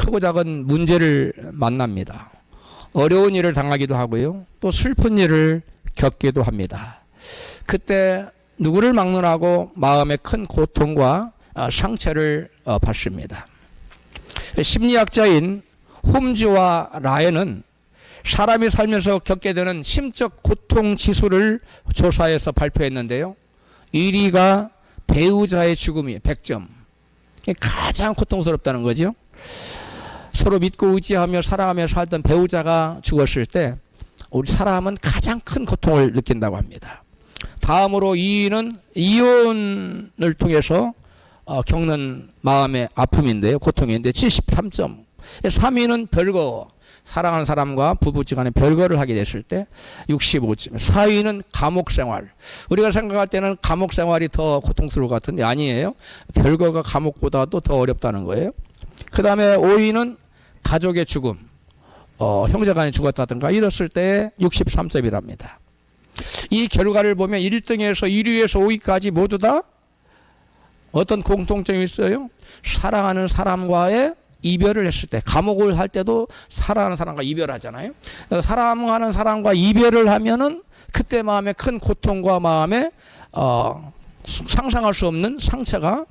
크고 작은 문제를 만납니다. 어려운 일을 당하기도 하고요. 또 슬픈 일을 겪기도 합니다. 그때 누구를 막론하고 마음의 큰 고통과 상처를 받습니다. 심리학자인 홈즈와 라연은 사람이 살면서 겪게 되는 심적 고통 지수를 조사해서 발표했는데요. 1위가 배우자의 죽음이에요. 100점. 가장 고통스럽다는 거죠. 서로 믿고 의지하며 사랑하며 살던 배우자가 죽었을 때 우리 사람은 가장 큰 고통을 느낀다고 합니다. 다음으로 2위는 이혼을 통해서 겪는 마음의 아픔인데요. 고통인데 73점. 3위는 별거. 사랑하는 사람과 부부지간에 별거를 하게 됐을 때 65점. 4위는 감옥생활. 우리가 생각할 때는 감옥생활이 더 고통스러울 것 같은데 아니에요. 별거가 감옥보다도 더 어렵다는 거예요. 그 다음에 5위는 가족의 죽음. 형제간에 죽었다든가 이랬을 때 63점이랍니다. 이 결과를 보면 1등에서 1위에서 5위까지 모두 다 어떤 공통점이 있어요? 사랑하는 사람과의 이별을 했을 때, 감옥을 할 때도 사랑하는 사람과 이별하잖아요. 사랑하는 사람과 이별을 하면은 그때 마음에 큰 고통과 마음에 상상할 수 없는 상처가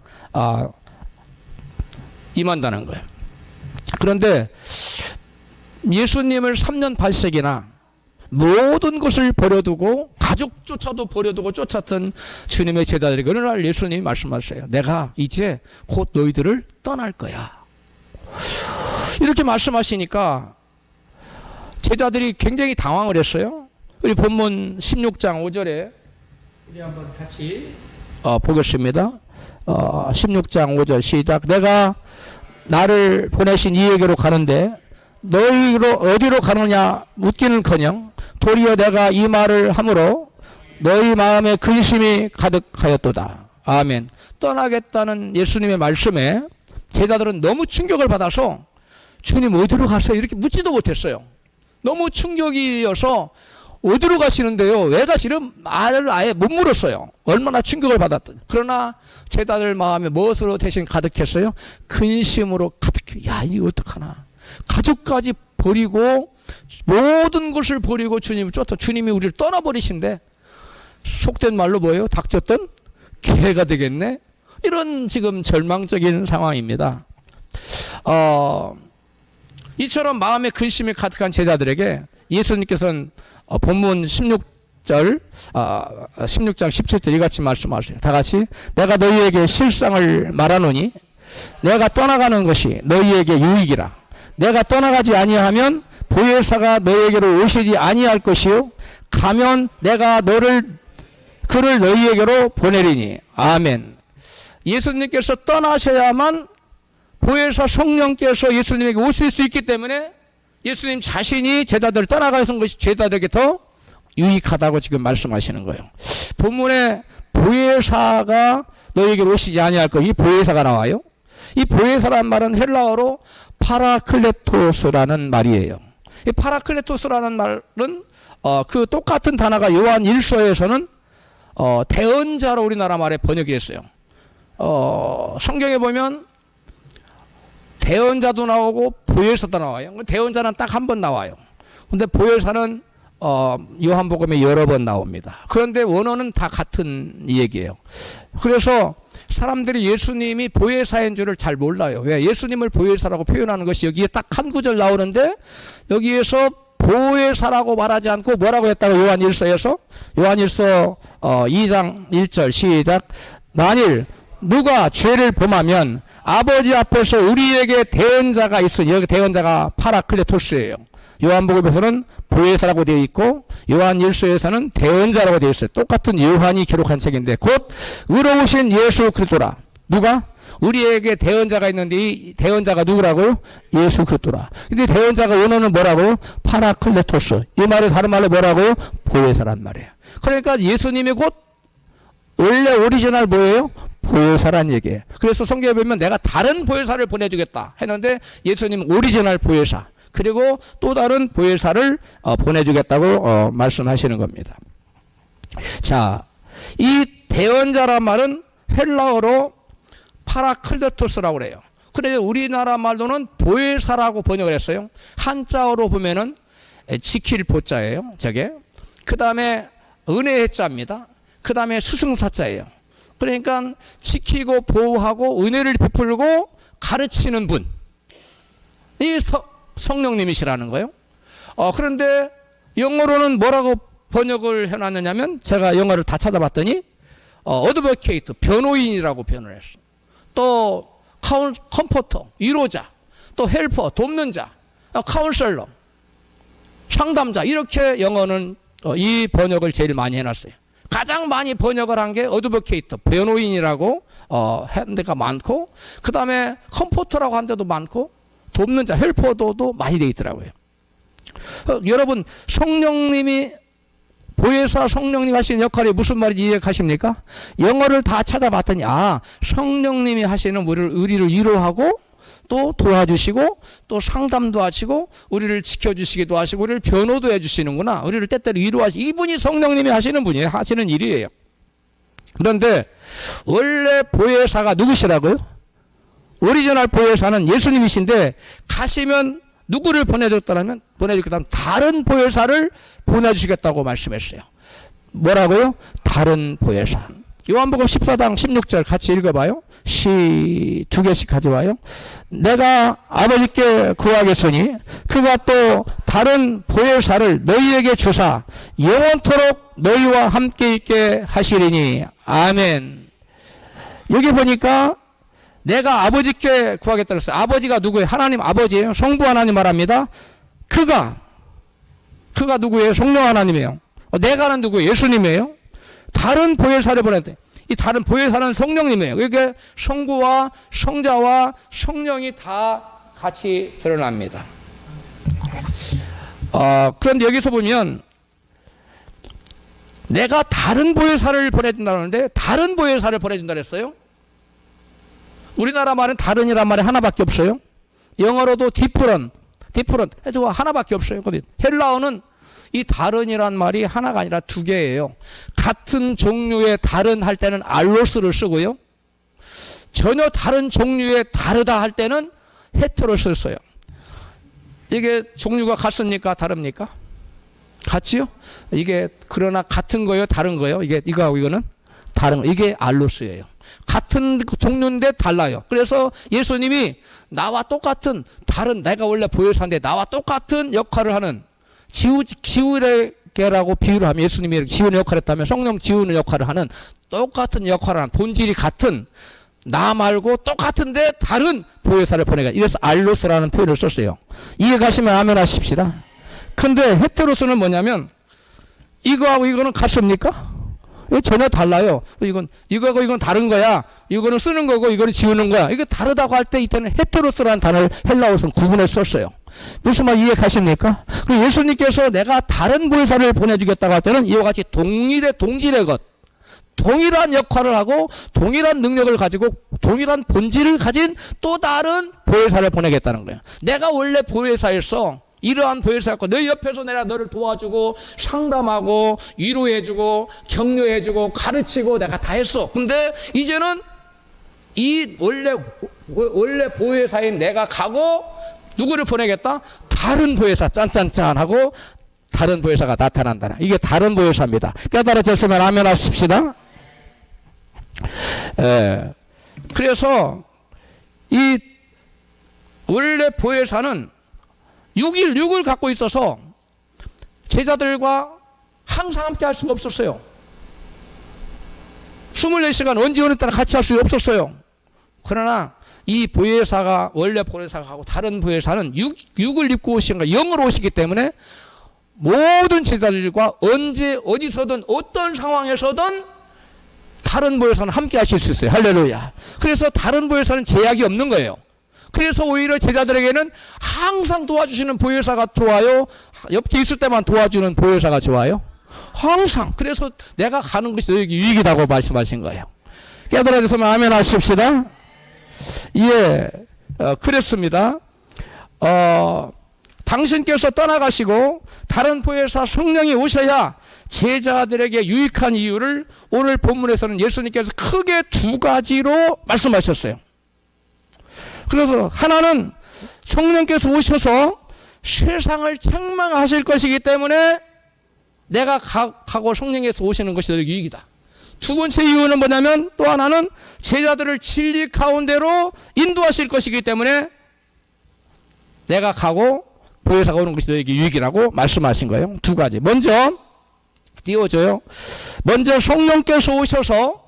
임한다는 거예요. 그런데 예수님을 3년 8색이나 모든 것을 버려두고 가족조차도 버려두고 쫓았던 주님의 제자들에게 어느 날 예수님이 말씀하세요. 내가 이제 곧 너희들을 떠날 거야. 이렇게 말씀하시니까 제자들이 굉장히 당황을 했어요. 우리 본문 16장 5절에 우리 한번 같이 보겠습니다. 16장 5절 시작. 내가 나를 보내신 이에게로 가는데 너희로 어디로 가느냐 묻기는커녕 도리어 내가 이 말을 함으로 너희 마음에 근심이 가득하였도다. 아멘. 떠나겠다는 예수님의 말씀에 제자들은 너무 충격을 받아서 주님 어디로 가세요? 이렇게 묻지도 못했어요. 너무 충격이어서 어디로 가시는데요? 왜 가시는 말을 아예 못 물었어요. 얼마나 충격을 받았든. 그러나 제자들 마음에 무엇으로 대신 가득했어요? 근심으로 가득해. 야, 이거 어떡하나. 가족까지 버리고 모든 것을 버리고 주님을 쫓아 주님이 우리를 떠나버리신데 속된 말로 뭐예요? 닥쳤던 개가 되겠네. 이런 지금 절망적인 상황입니다. 이처럼 마음에 근심이 가득한 제자들에게 예수님께서는 본문 16장 17절 이같이 말씀하세요. 다 같이 내가 너희에게 실상을 말하노니 내가 떠나가는 것이 너희에게 유익이라. 내가 떠나가지 아니하면 보혜사가 너희에게로 오시지 아니할 것이요 가면 내가 그를 너희에게로 보내리니. 아멘. 예수님께서 떠나셔야만 보혜사 성령께서 예수님에게 오실 수 있기 때문에 예수님 자신이 제자들을 떠나가신 것이 제자들에게 더 유익하다고 지금 말씀하시는 거예요. 본문에 보혜사가 너희에게로 오시지 아니할 것, 이 보혜사가 나와요. 이 보혜사란 말은 헬라어로 파라클레토스라는 말이에요. 이 파라클레토스라는 말은 그 똑같은 단어가 요한 1서에서는 대언자로 우리나라 말에 번역이 됐어요. 성경에 보면 대언자도 나오고 보혜사도 나와요. 대언자는 딱 한 번 나와요. 근데 보혜사는 요한복음에 여러 번 나옵니다. 그런데 원어는 다 같은 얘기예요. 그래서 사람들이 예수님이 보혜사인 줄을 잘 몰라요. 왜? 예수님을 보혜사라고 표현하는 것이 여기에 딱 한 구절 나오는데 여기에서 보혜사라고 말하지 않고 뭐라고 했다고 요한 1서에서 요한 1서 2장 1절 시작. 만일 누가 죄를 범하면 아버지 앞에서 우리에게 대언자가 있으니 여기 대언자가 파라클레토스예요. 요한복음에서는 보혜사라고 되어 있고 요한 1서에서는 대언자라고 되어 있어요. 똑같은 요한이 기록한 책인데 곧 의로우신 예수 그리스도라. 누가? 우리에게 대언자가 있는데 이 대언자가 누구라고요? 예수 그리스도라. 근데 대언자가 원어는 뭐라고요? 파라클레토스. 이 말이 다른 말로 뭐라고요? 보혜사란 말이에요. 그러니까 예수님이 곧 원래 오리지널 뭐예요? 보혜사란 얘기예요. 그래서 성경에 보면 내가 다른 보혜사를 보내주겠다 했는데 예수님은 오리지널 보혜사 그리고 또 다른 보혜사를 보내주겠다고 말씀하시는 겁니다. 자, 이 대언자란 말은 헬라어로 파라클레토스라고 그래요. 그래서 우리나라 말로는 보혜사라고 번역을 했어요. 한자어로 보면은 지킬 보자예요. 저게. 그 다음에 은혜의 자입니다. 그 다음에 스승사자예요. 그러니까 지키고 보호하고 은혜를 베풀고 가르치는 분. 이 성령님이시라는 거예요. 그런데 영어로는 뭐라고 번역을 해놨느냐면 제가 영어를 다 찾아봤더니 어드버케이트, 변호인이라고 표현을 했어. 또 컴포터, 위로자, 또 헬퍼, 돕는 자, 카운셀러, 상담자, 이렇게 영어는 이 번역을 제일 많이 해놨어요. 가장 많이 번역을 한 게 어드버케이트, 변호인이라고 한 데가 많고, 그 다음에 컴포터라고 한 데도 많고, 돕는 자, 헬퍼도 많이 돼 있더라고요. 여러분, 성령님이 보혜사 성령님 하시는 역할이 무슨 말인지 이해가십니까? 영어를 다 찾아봤더니 성령님이 하시는 우리를 위로하고 또 도와주시고 또 상담도 하시고 우리를 지켜주시기도 하시고 우리를 변호도 해주시는구나. 우리를 때때로 위로하시고 이분이 성령님이 하시는 분이에요. 하시는 일이에요. 그런데 원래 보혜사가 누구시라고요? 오리지널 보혜사는 예수님이신데 가시면 누구를 보내줬다면 다른 보혜사를 보내주시겠다고 말씀했어요. 뭐라고요? 다른 보혜사. 요한복음 14장 16절 같이 읽어봐요. 두 개씩 가져와요. 내가 아버지께 구하겠으니 그가 또 다른 보혜사를 너희에게 주사 영원토록 너희와 함께 있게 하시리니 아멘. 여기 보니까 내가 아버지께 구하겠다 그랬어요. 아버지가 누구예요? 하나님 아버지예요. 성부 하나님 말합니다. 그가 누구예요? 성령 하나님이에요. 내가는 누구예요? 예수님이에요. 다른 보혜사를 보냈대. 이 다른 보혜사는 성령님이에요. 그러니까 성부와 성자와 성령이 다 같이 드러납니다. 그런데 여기서 보면 내가 다른 보혜사를 보내준다는데 다른 보혜사를 보내준다 그랬어요. 우리나라 말은 다른이란 말이 하나밖에 없어요. 영어로도 디프런트 해주고 하나밖에 없어요. 헬라어는 이 다른이란 말이 하나가 아니라 두 개예요. 같은 종류의 다른 할 때는 알로스를 쓰고요. 전혀 다른 종류의 다르다 할 때는 헤테로스를 써요. 이게 종류가 같습니까? 다릅니까? 같지요? 이게 그러나 같은 거예요? 다른 거예요? 이거하고 이거는 다른 거. 이게 알로스예요. 같은 종류인데 달라요. 그래서 예수님이 나와 똑같은 다른 내가 원래 보혜사인데 나와 똑같은 역할을 하는 지우개라고 비유를 하면 예수님이 지우는 역할을 했다면 성령 지우는 역할을 하는 똑같은 역할을 하는 본질이 같은 나 말고 똑같은데 다른 보혜사를 보내가. 이래서 알로스라는 표현을 썼어요. 이해 가시면 아멘 하십시다. 근데 헤테로스는 뭐냐면 이거하고 이거는 같습니까? 전혀 달라요. 이거하고 이건 다른 거야. 이거는 쓰는 거고 이거는 지우는 거야. 이게 다르다고 할 때 이때는 헤테로스라는 단어를 헬라어에서는 구분해 썼어요. 무슨 말 이해 가십니까? 그리고 예수님께서 내가 다른 보혜사를 보내주겠다고 할 때는 이와 같이 동질의 것, 동일한 역할을 하고 동일한 능력을 가지고 동일한 본질을 가진 또 다른 보혜사를 보내겠다는 거예요. 내가 원래 보혜사였어. 이러한 보혜사였고 너희 옆에서 내가 너를 도와주고 상담하고 위로해주고 격려해주고 가르치고 내가 다 했어. 근데 이제는 이 원래 보혜사인 내가 가고 누구를 보내겠다? 다른 보혜사 짠짠짠 하고 다른 보혜사가 나타난다. 이게 다른 보혜사입니다. 깨달아졌으면 아멘 하십시다. 그래서 이 원래 보혜사는 6을 갖고 있어서 제자들과 항상 함께 할 수가 없었어요. 24시간 언제 어느 때나 같이 할 수 없었어요. 그러나 이 보혜사가 원래 보혜사가 하고 다른 보혜사는 6을 입고 오신 거예요. 영으로 오시기 때문에 모든 제자들과 언제 어디서든 어떤 상황에서든 다른 보혜사는 함께 하실 수 있어요. 할렐루야. 그래서 다른 보혜사는 제약이 없는 거예요. 그래서 오히려 제자들에게는 항상 도와주시는 보혜사가 좋아요? 옆에 있을 때만 도와주는 보혜사가 좋아요? 항상. 그래서 내가 가는 것이 너에게 유익이라고 말씀하신 거예요. 깨달아주시면 아멘 하십시다. 예, 그랬습니다. 당신께서 떠나가시고 다른 보혜사 성령이 오셔야 제자들에게 유익한 이유를 오늘 본문에서는 예수님께서 크게 두 가지로 말씀하셨어요. 그래서 하나는 성령께서 오셔서 세상을 책망하실 것이기 때문에 내가 가고 성령께서 오시는 것이 더 유익이다. 두 번째 이유는 뭐냐면 또 하나는 제자들을 진리 가운데로 인도하실 것이기 때문에 내가 가고 보혜사가 오는 것이 너에게 유익이라고 말씀하신 거예요. 두 가지. 먼저 띄워줘요. 먼저 성령께서 오셔서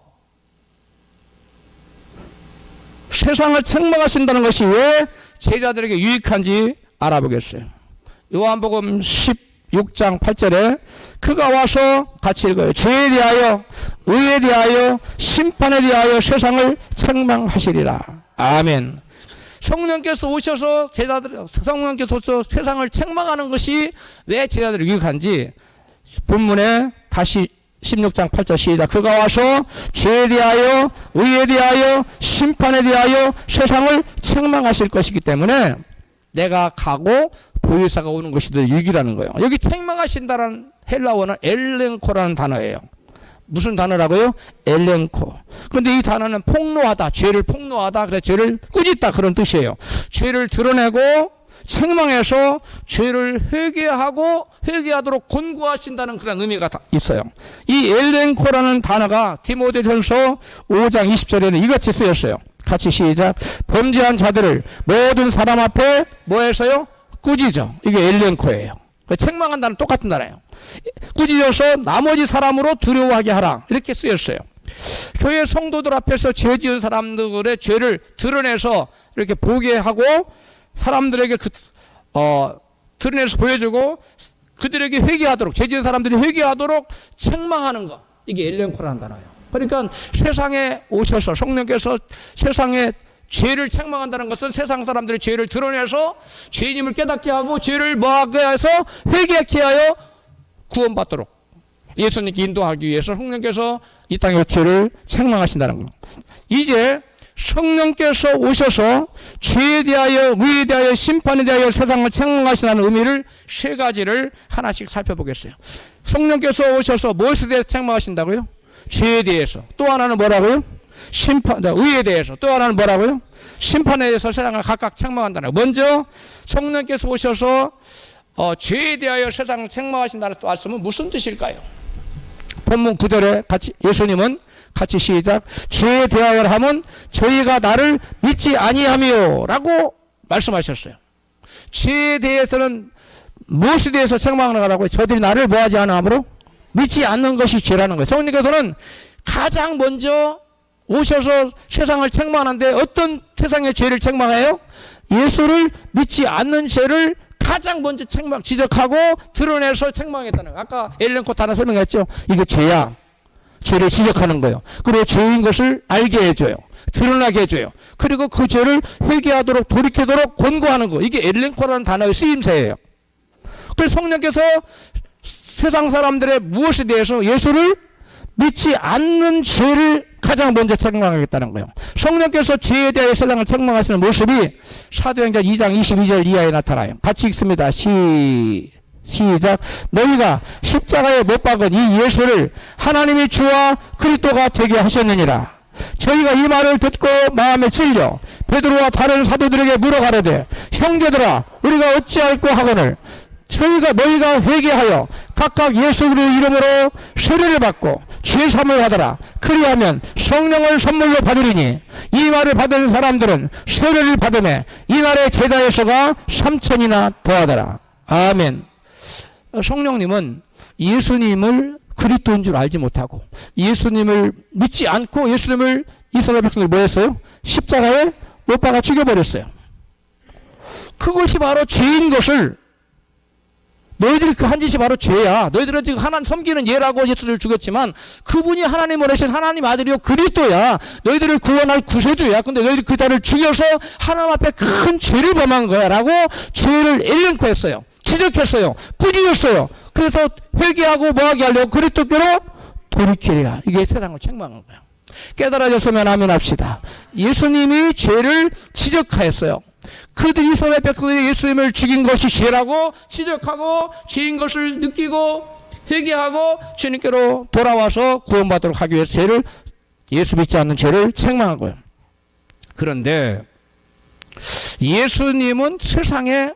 세상을 책망하신다는 것이 왜 제자들에게 유익한지 알아보겠어요. 요한복음 16장 8절에 그가 와서 같이 읽어요. 죄에 대하여 의에 대하여 심판에 대하여 세상을 책망하시리라. 아멘. 성령께서 오셔서 성령께서 오셔서 세상을 책망하는 것이 왜 제자들이 유익한지 본문에 다시 16장 8절 시작. 그가 와서 죄에 대하여 의에 대하여 심판에 대하여 세상을 책망하실 것이기 때문에 내가 가고 보혜사가 오는 것이 더 유익이라는 거예요. 여기 책망하신다는 헬라어는 엘렌코라는 단어예요. 무슨 단어라고요? 엘렌코. 그런데 이 단어는 폭로하다, 죄를 폭로하다, 그래서 죄를 꾸짖다 그런 뜻이에요. 죄를 드러내고 책망해서 죄를 회개하도록 권고하신다는 그런 의미가 있어요. 이 엘렌코라는 단어가 디모데전서 5장 20절에는 이같이 쓰였어요. 같이 시작. 범죄한 자들을 모든 사람 앞에 뭐 해서요? 꾸짖어. 이게 엘렌코예요. 책망한다는 똑같은 단어예요. 꾸짖어서 나머지 사람으로 두려워하게 하라. 이렇게 쓰였어요. 교회 성도들 앞에서 죄 지은 사람들의 죄를 드러내서 이렇게 보게 하고 사람들에게 드러내서 보여주고 그들에게 회개하도록, 죄 지은 사람들이 회개하도록 책망하는 것. 이게 엘렌코라는 단어예요. 그러니까 세상에 오셔서 성령께서 세상에 죄를 책망한다는 것은 세상 사람들의 죄를 드러내서 죄인임을 깨닫게 하고 죄를 뭐하게 해서 회개하게 하여 구원받도록 예수님께 인도하기 위해서 성령께서 이 땅의 죄를 책망하신다는 것. 이제 성령께서 오셔서 죄에 대하여 의에 대하여 심판에 대하여 세상을 책망하신다는 의미를 세 가지를 하나씩 살펴보겠어요. 성령께서 오셔서 무엇에 대해서 책망하신다고요? 죄에 대해서. 또 하나는 뭐라고요? 의에 대해서. 또 하나는 뭐라고요? 심판에 대해서 세상을 각각 책망한다는 거예요. 먼저 성령께서 오셔서 죄에 대하여 세상을 책망하신다는 말씀은 무슨 뜻일까요? 본문 9절에 같이 예수님은 같이 시작. 죄에 대하여 하면 저희가 나를 믿지 아니하며 라고 말씀하셨어요. 죄에 대해서는 무엇에 대해서 책망하는 거라고요? 저들이 나를 뭐하지 않으므로 믿지 않는 것이 죄라는 거예요. 성령께서는 가장 먼저 오셔서 세상을 책망하는데 어떤 세상의 죄를 책망해요? 예수를 믿지 않는 죄를 가장 먼저 지적하고 드러내서 책망했다는 거예요. 아까 엘렌코 단어 설명했죠. 이게 죄야. 죄를 지적하는 거예요. 그리고 죄인 것을 알게 해줘요. 드러나게 해줘요. 그리고 그 죄를 회개하도록 돌이키도록 권고하는 거. 이게 엘렌코라는 단어의 쓰임새예요. 그래서 성령께서 세상 사람들의 무엇에 대해서 예수를 믿지 않는 죄를 가장 먼저 책망하겠다는 거예요. 성령께서 죄에 대해 세상을 책망하시는 모습이 사도행전 2장 22절 이하에 나타나요. 같이 읽습니다. 시작. 너희가 십자가에 못 박은 이 예수를 하나님이 주와 그리스도가 되게 하셨느니라. 저희가 이 말을 듣고 마음에 찔려 베드로와 다른 사도들에게 물어가려되 형제들아 우리가 어찌할꼬 하거늘 너희가 회개하여 각각 예수 그리스도의 이름으로 세례를 받고 죄사함을 받으라. 그리하면 성령을 선물로 받으리니 이 말을 받은 사람들은 세례를 받으매 이날의 제자의 수가 3,000이나 더하더라. 아멘. 성령님은 예수님을 그리스도인 줄 알지 못하고 예수님을 믿지 않고 예수님을 이스라엘 백성들이 뭐 했어요? 십자가에 못 박아 죽여버렸어요. 그것이 바로 죄인 것을 너희들이 그 한 짓이 바로 죄야. 너희들은 지금 하나님 섬기는 예라고 예수를 죽였지만 그분이 하나님을 하신 하나님 아들이요 그리스도야. 너희들을 구원할 구세주야. 근데 너희들이 그 자를 죽여서 하나님 앞에 큰 죄를 범한 거야 라고 죄를 엘렌코 했어요. 지적했어요. 꾸짖었어요. 그래서 회개하고 뭐하게 하려고 그리스도께로 돌이키리라. 이게 세상을 책망한 거야. 깨달아졌으면 아멘 합시다. 예수님이 죄를 지적하였어요. 그들 이스라엘 백성들이 예수님을 죽인 것이 죄라고 지적하고 죄인 것을 느끼고 회개하고 주님께로 돌아와서 구원받도록 하기 위해서 예수 믿지 않는 죄를 책망한 거예요. 그런데 예수님은 세상에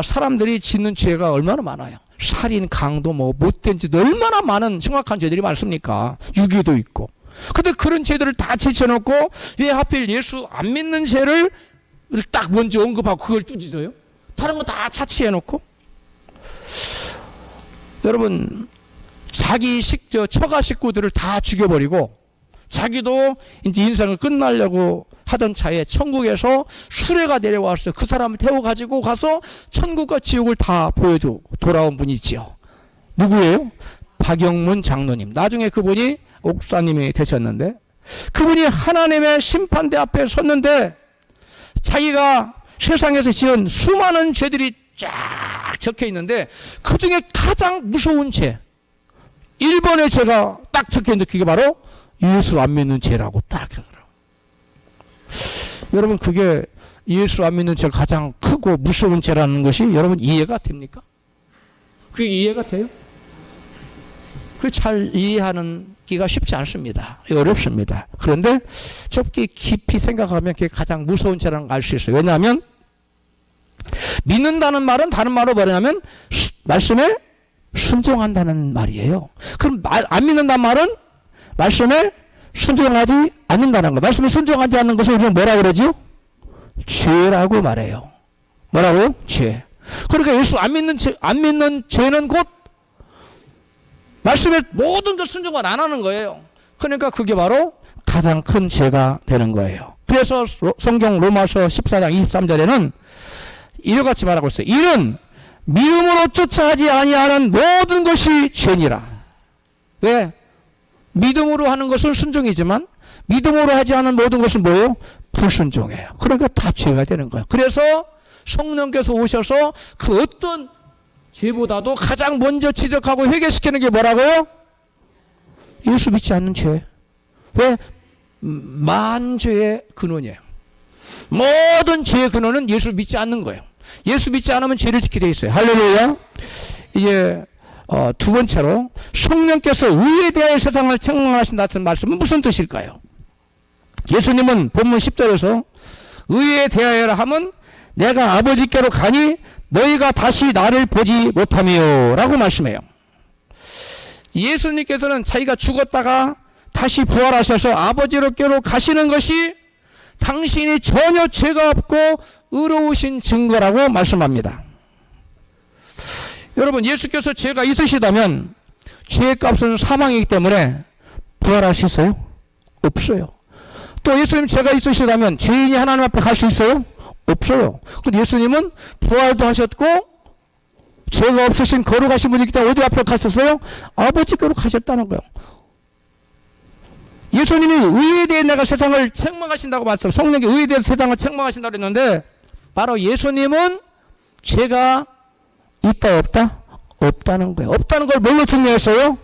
사람들이 짓는 죄가 얼마나 많아요. 살인, 강도, 못된 짓 얼마나 많은 흉악한 죄들이 많습니까? 유기도 있고. 근데 그런 죄들을 다 제쳐놓고 왜 하필 예수 안 믿는 죄를 딱 먼저 언급하고 그걸 뚜지져요? 다른 거 다 차치해놓고. 여러분, 자기 처가 식구들을 다 죽여버리고 자기도 이제 인생을 끝나려고 하던 차에 천국에서 수레가 내려와서 그 사람을 태워가지고 가서 천국과 지옥을 다 보여줘 돌아온 분이 있지요. 누구예요? 박영문 장로님. 나중에 그분이 옥사님이 되셨는데, 그분이 하나님의 심판대 앞에 섰는데 자기가 세상에서 지은 수많은 죄들이 쫙 적혀 있는데 그 중에 가장 무서운 죄 1번의 죄가 딱 적혀 있는데 그게 바로 예수 안 믿는 죄라고 딱 하더라고요. 여러분, 그게 예수 안 믿는 죄가 가장 크고 무서운 죄라는 것이 여러분 이해가 됩니까? 그게 이해가 돼요? 그 잘 이해하는 기가 쉽지 않습니다. 어렵습니다. 그런데 좁게 깊이 생각하면 그게 가장 무서운 죄라는 걸 알 수 있어요. 왜냐하면 믿는다는 말은 다른 말로 뭐냐면 말씀에 순종한다는 말이에요. 그럼 안 믿는다는 말은 말씀에 순종하지 않는다는 거. 말씀에 순종하지 않는 것을 우리는 뭐라 그러죠? 죄라고 말해요. 뭐라고요? 죄. 그러니까 예수 안 믿는 죄는 곧 말씀에 모든 걸 순종을 안 하는 거예요. 그러니까 그게 바로 가장 큰 죄가 되는 거예요. 그래서 성경 로마서 14장 23절에는 이와 같이 말하고 있어요. 이는 믿음으로 쫓아하지 아니하는 모든 것이 죄니라. 왜? 믿음으로 하는 것은 순종이지만 믿음으로 하지 않은 모든 것은 뭐예요? 불순종이에요. 그러니까 다 죄가 되는 거예요. 그래서 성령께서 오셔서 그 어떤 죄보다도 가장 먼저 지적하고 회개시키는 게 뭐라고요? 예수 믿지 않는 죄. 왜? 만죄의 근원이에요. 모든 죄의 근원은 예수 믿지 않는 거예요. 예수 믿지 않으면 죄를 짓게 돼 있어요. 할렐루야. 이제 두 번째로 성령께서 의에 대하여 세상을 책망하신다는 말씀은 무슨 뜻일까요? 예수님은 본문 10절에서 의에 대하여라 하면 내가 아버지께로 가니 너희가 다시 나를 보지 못하며 라고 말씀해요. 예수님께서는 자기가 죽었다가 다시 부활하셔서 아버지께로 가시는 것이 당신이 전혀 죄가 없고 의로우신 증거라고 말씀합니다. 여러분, 예수께서 죄가 있으시다면 죄의 값은 사망이기 때문에 부활하셨어요? 없어요. 또 예수님 죄가 있으시다면 죄인이 하나님 앞에 갈 수 있어요? 없어요. 근데 예수님은 부활도 하셨고 죄가 없으신 거룩하신 분이기 때문에 어디 앞에 갔었어요? 아버지께로 가셨다는 거예요. 예수님이 의에 대해 내가 세상을 책망하신다고 봤어요. 성령이 의에 대해서 세상을 책망하신다고 했는데 바로 예수님은 죄가 있다 없다? 없다는 거예요. 없다는 걸 뭘로 증명했어요?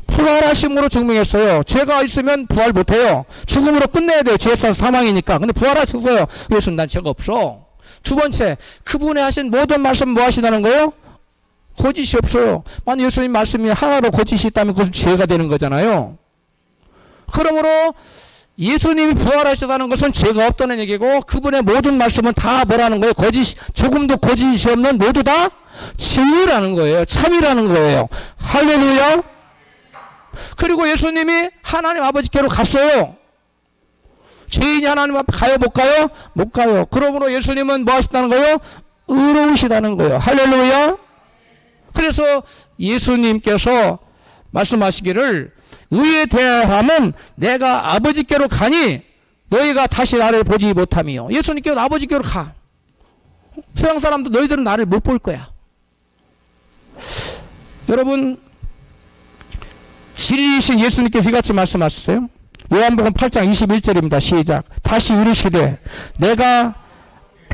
부활하심으로 증명했어요. 죄가 있으면 부활 못해요. 죽음으로 끝내야 돼요. 죄에서 사망이니까. 근데 부활하셨어요. 예수님 난 죄가 없어. 두 번째, 그분의 하신 모든 말씀 뭐 하시다는 거예요? 거짓이 없어요. 만약 예수님 말씀이 하나로 거짓이 있다면 그것은 죄가 되는 거잖아요. 그러므로 예수님이 부활하셨다는 것은 죄가 없다는 얘기고 그분의 모든 말씀은 다 뭐라는 거예요? 조금도 거짓이 없는 모두 다 진리라는 거예요. 참이라는 거예요. 할렐루야. 그리고 예수님이 하나님 아버지께로 갔어요. 죄인이 하나님 앞에 가요? 못 가요? 못 가요. 그러므로 예수님은 뭐 하시다는 거예요? 의로우시다는 거예요. 할렐루야. 그래서 예수님께서 말씀하시기를 의에 대하면 내가 아버지께로 가니 너희가 다시 나를 보지 못하며. 예수님께로 아버지께로 가. 세상 사람도 너희들은 나를 못 볼 거야. 여러분, 진리이신 예수님께서 이같이 말씀하셨어요. 요한복음 8장 21절입니다. 시작. 다시 이르시되 내가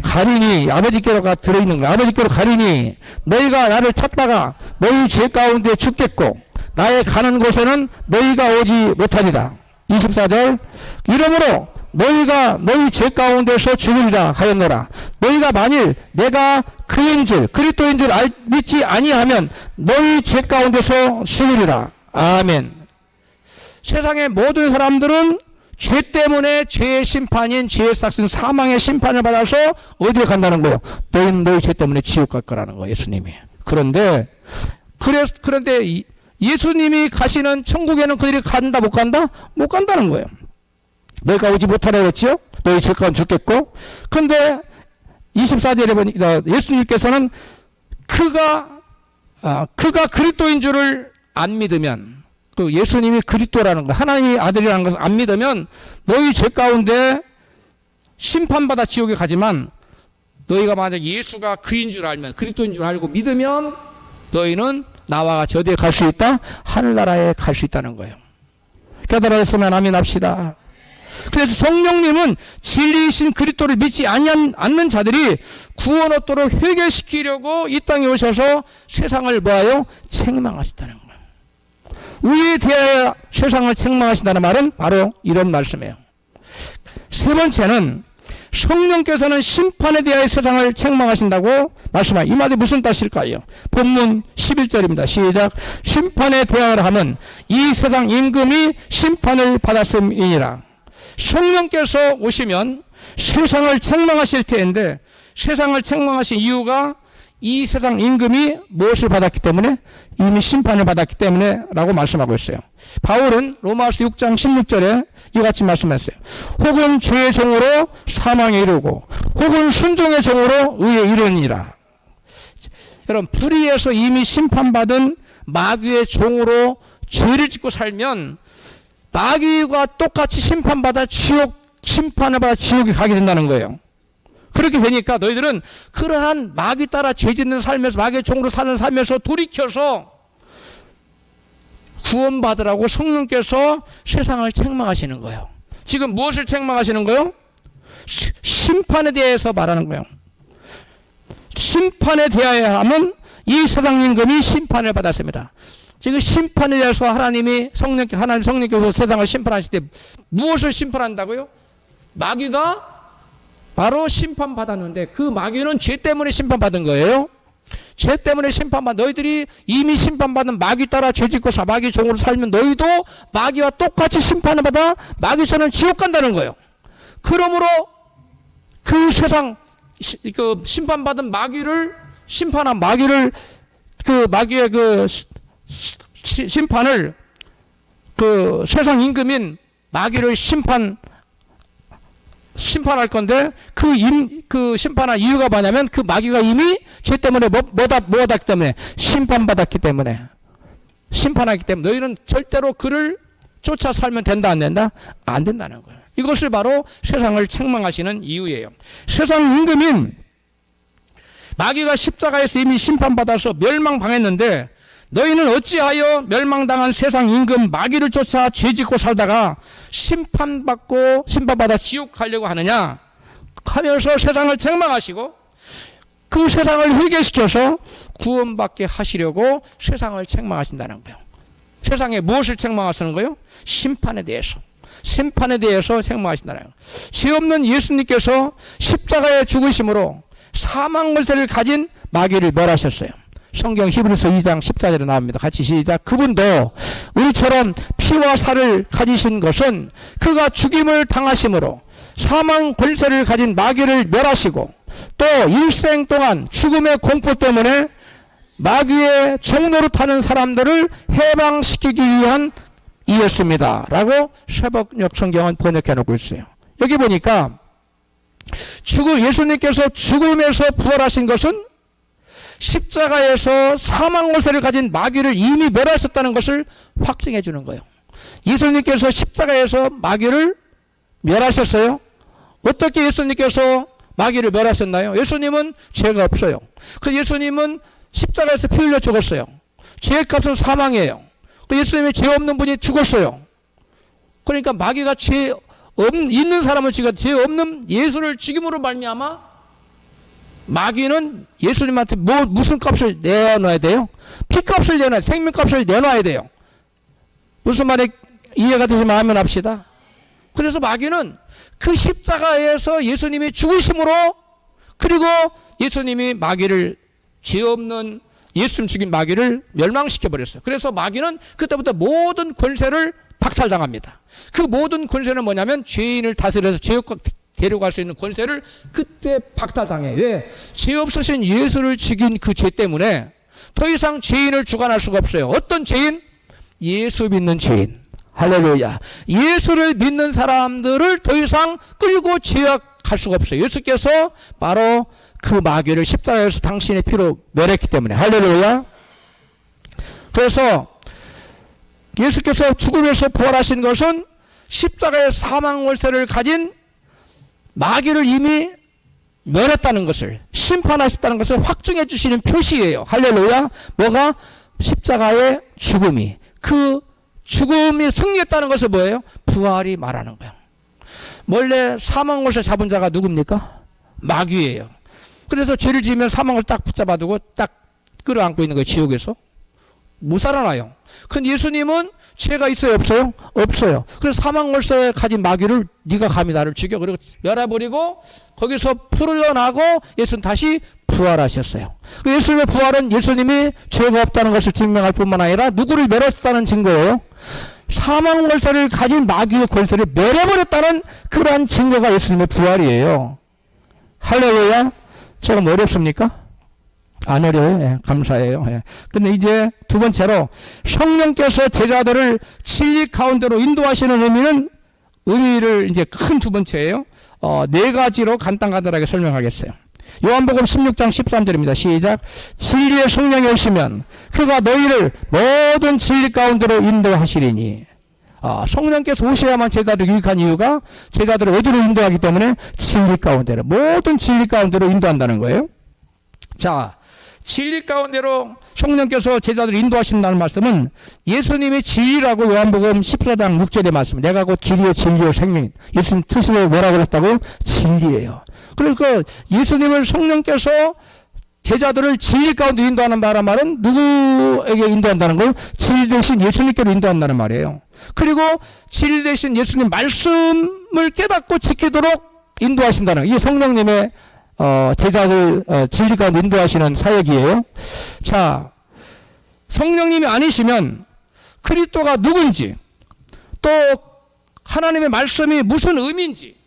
가리니 아버지께로 들어있는 거야. 아버지께로 가리니 너희가 나를 찾다가 너희 죄 가운데 죽겠고 나의 가는 곳에는 너희가 오지 못하리라. 24절. 이러므로 너희가 너희 죄 가운데서 죽으리라 하였노라. 너희가 만일 내가 그인 줄 그리스도인 줄 믿지 아니하면 너희 죄 가운데서 죽으리라. 아멘. 세상의 모든 사람들은 죄 때문에 죄의 심판인 죄의 삭슨 사망의 심판을 받아서 어디에 간다는 거예요? 너희는 너희 죄 때문에 지옥 갈 거라는 거예요, 예수님이. 그런데 예수님이 가시는 천국에는 그들이 간다 못 간다? 못 간다는 거예요. 너희가 오지 못하라고 했지요? 너희 죄 가운데 죽겠고. 그런데 24절에 보니까 예수님께서는 그가 그리스도인 줄을 안 믿으면, 그 예수님이 그리스도라는 거, 하나님의 아들이라는 것을 안 믿으면 너희 죄 가운데 심판받아 지옥에 가지만, 너희가 만약 예수가 그인 줄 알면, 그리스도인 줄 알고 믿으면 너희는 나와 같이 어디에 갈 수 있다? 하늘나라에 갈 수 있다는 거예요. 깨달았으면 아멘 합시다. 그래서 성령님은 진리이신 그리스도를 믿지 않는 자들이 구원 얻도록 회개시키려고 이 땅에 오셔서 세상을 뭐하여? 책망하셨다는 거예요. 위에 대하여 세상을 책망하신다는 말은 바로 이런 말씀이에요. 세 번째는 성령께서는 심판에 대하여 세상을 책망하신다고 말씀하여, 이 말이 무슨 뜻일까요? 본문 11절입니다. 시작. 심판에 대하여 하면 이 세상 임금이 심판을 받았음이니라. 성령께서 오시면 세상을 책망하실 텐데, 세상을 책망하신 이유가 이 세상 임금이 무엇을 받았기 때문에? 이미 심판을 받았기 때문에 라고 말씀하고 있어요. 바울은 로마서 6장 16절에 이같이 말씀했어요. 혹은 죄의 종으로 사망에 이르고 혹은 순종의 종으로 의에 이르니라. 여러분, 불의에서 이미 심판받은 마귀의 종으로 죄를 짓고 살면 마귀와 똑같이 심판을 받아 지옥에 가게 된다는 거예요. 그렇게 되니까 너희들은 그러한 마귀 따라 죄 짓는 삶에서, 마귀의 종으로 사는 삶에서 돌이켜서 구원받으라고 성령께서 세상을 책망하시는 거예요. 지금 무엇을 책망하시는 거예요? 심판에 대해서 말하는 거예요. 심판에 대하여 하면 이 세상 임금이 심판을 받았습니다. 지금 심판에 대해서 하나님 성령께서 세상을 심판하실 때 무엇을 심판한다고요? 마귀가 바로 심판받았는데, 그 마귀는 죄 때문에 심판받은 거예요. 죄 때문에 심판받은, 너희들이 이미 심판받은 마귀 따라 죄짓고 마귀 종으로 살면 너희도 마귀와 똑같이 심판을 받아 마귀처럼 지옥 간다는 거예요. 그러므로 그 세상 그 심판받은 마귀를, 심판한 마귀를, 그 마귀의 그 심판을, 그 세상 임금인 마귀를 심판할 건데, 그 심판한 이유가 뭐냐면 그 마귀가 이미 죄 때문에 뭐하기 때문에? 심판받았기 때문에. 심판하기 때문에 너희는 절대로 그를 쫓아 살면 된다 안 된다? 안 된다는 거예요. 이것을 바로 세상을 책망하시는 이유예요. 세상 임금인 마귀가 십자가에서 이미 심판받아서 멸망당했는데, 너희는 어찌하여 멸망당한 세상 임금 마귀를 쫓아 죄짓고 살다가 심판받아 지옥 가려고 하느냐 하면서 세상을 책망하시고, 그 세상을 회개시켜서 구원받게 하시려고 세상을 책망하신다는 거예요. 세상에 무엇을 책망하시는 거예요? 심판에 대해서 책망하신다는 거예요. 죄 없는 예수님께서 십자가에 죽으심으로 사망 권세를 가진 마귀를 멸하셨어요. 성경 히브리서 2장 14절에 나옵니다. 같이 시작. 그분도 우리처럼 피와 살을 가지신 것은 그가 죽임을 당하심으로 사망 권세를 가진 마귀를 멸하시고, 또 일생 동안 죽음의 공포 때문에 마귀의 종노릇하는 사람들을 해방시키기 위한 이였습니다 라고 새벽녘 성경은 번역해 놓고 있어요. 여기 보니까 예수님께서 죽음에서 부활하신 것은 십자가에서 사망 권세를 가진 마귀를 이미 멸하셨다는 것을 확증해 주는 거예요. 예수님께서 십자가에서 마귀를 멸하셨어요. 어떻게 예수님께서 마귀를 멸하셨나요? 예수님은 죄가 없어요. 그 예수님은 십자가에서 피 흘려 죽었어요. 죄의 값은 사망이에요. 그 예수님이 죄 없는 분이 죽었어요. 그러니까 마귀가 있는 사람을 죄 없는 예수를 죽임으로 말미암아 마귀는 예수님한테 무슨 값을 내놔야 돼요? 피값을 내놔야 돼요. 생명값을 내놔야 돼요. 무슨 말이 이해가 되시면 하면 합시다. 그래서 마귀는 그 십자가에서 예수님이 죽으심으로, 그리고 예수님이 마귀를, 죄 없는 예수님 죽인 마귀를 멸망시켜버렸어요. 그래서 마귀는 그때부터 모든 권세를 박탈당합니다. 그 모든 권세는 뭐냐면 죄인을 다스려서 죄옥 데려갈 수 있는 권세를 그때 박탈당해요. 왜? 죄 없으신 예수를 죽인 그 죄 때문에 더 이상 죄인을 주관할 수가 없어요. 어떤 죄인? 예수 믿는 죄인. 할렐루야. 예수를 믿는 사람들을 더 이상 끌고 죄악할 수가 없어요. 예수께서 바로 그 마귀를 십자가에서 당신의 피로 멸했기 때문에. 할렐루야. 그래서 예수께서 죽음에서 부활하신 것은 십자가의 사망 월세를 가진 마귀를 이미 멸했다는 것을, 심판하셨다는 것을 확증해 주시는 표시예요. 할렐루야. 뭐가? 십자가의 죽음이, 그 죽음이 승리했다는 것을 뭐예요? 부활이 말하는 거예요. 원래 사망 월세 잡은 자가 누굽니까? 마귀예요. 그래서 죄를 지으면 사망을 딱 붙잡아두고 딱 끌어안고 있는 거예요. 지옥에서 못 살아나요. 근데 예수님은 죄가 있어요, 없어요? 없어요. 그래서 사망 월세 가진 마귀를 네가 감히 나를 죽여, 그리고 멸해버리고 거기서 풀려나고 예수는 다시 부활하셨어요. 예수님의 부활은 예수님이 죄가 없다는 것을 증명할 뿐만 아니라 누구를 멸했다는 증거예요. 사망 월세를 가진 마귀의 권세를 멸해버렸다는 그러한 증거가 예수님의 부활이에요. 할렐루야. 조금 어렵습니까? 안 어려워요. 예, 감사해요. 예. 근데 이제 두 번째로 성령께서 제자들을 진리 가운데로 인도하시는 의미를 이제 큰 두 번째예요. 네 가지로 간단하게 설명하겠어요. 요한복음 16장 13절입니다. 시작. 진리의 성령이 오시면 그가 너희를 모든 진리 가운데로 인도하시리니. 성령께서 오셔야만 제자들이 유익한 이유가 제자들을 어디로 인도하기 때문에 진리 가운데로, 모든 진리 가운데로 인도한다는 거예요. 자, 진리 가운데로 성령께서 제자들을 인도하신다는 말씀은 예수님이 진리라고 요한복음 14장 6절의 말씀, 내가 곧 길이요 진리요 생명, 예수님 뜻으로 뭐라고 그랬다고? 진리예요. 그러니까 예수님을 성령께서 제자들을 진리 가운데 인도하는 말은 누구에게 인도한다는 걸? 진리 대신 예수님께로 인도한다는 말이에요. 그리고 진리 대신 예수님 말씀을 깨닫고 지키도록 인도하신다는, 이게 성령님의 제자들 진리 가운데 인도하시는 사역이에요. 자, 성령님이 아니시면 그리스도가 누군지, 또 하나님의 말씀이 무슨 의미인지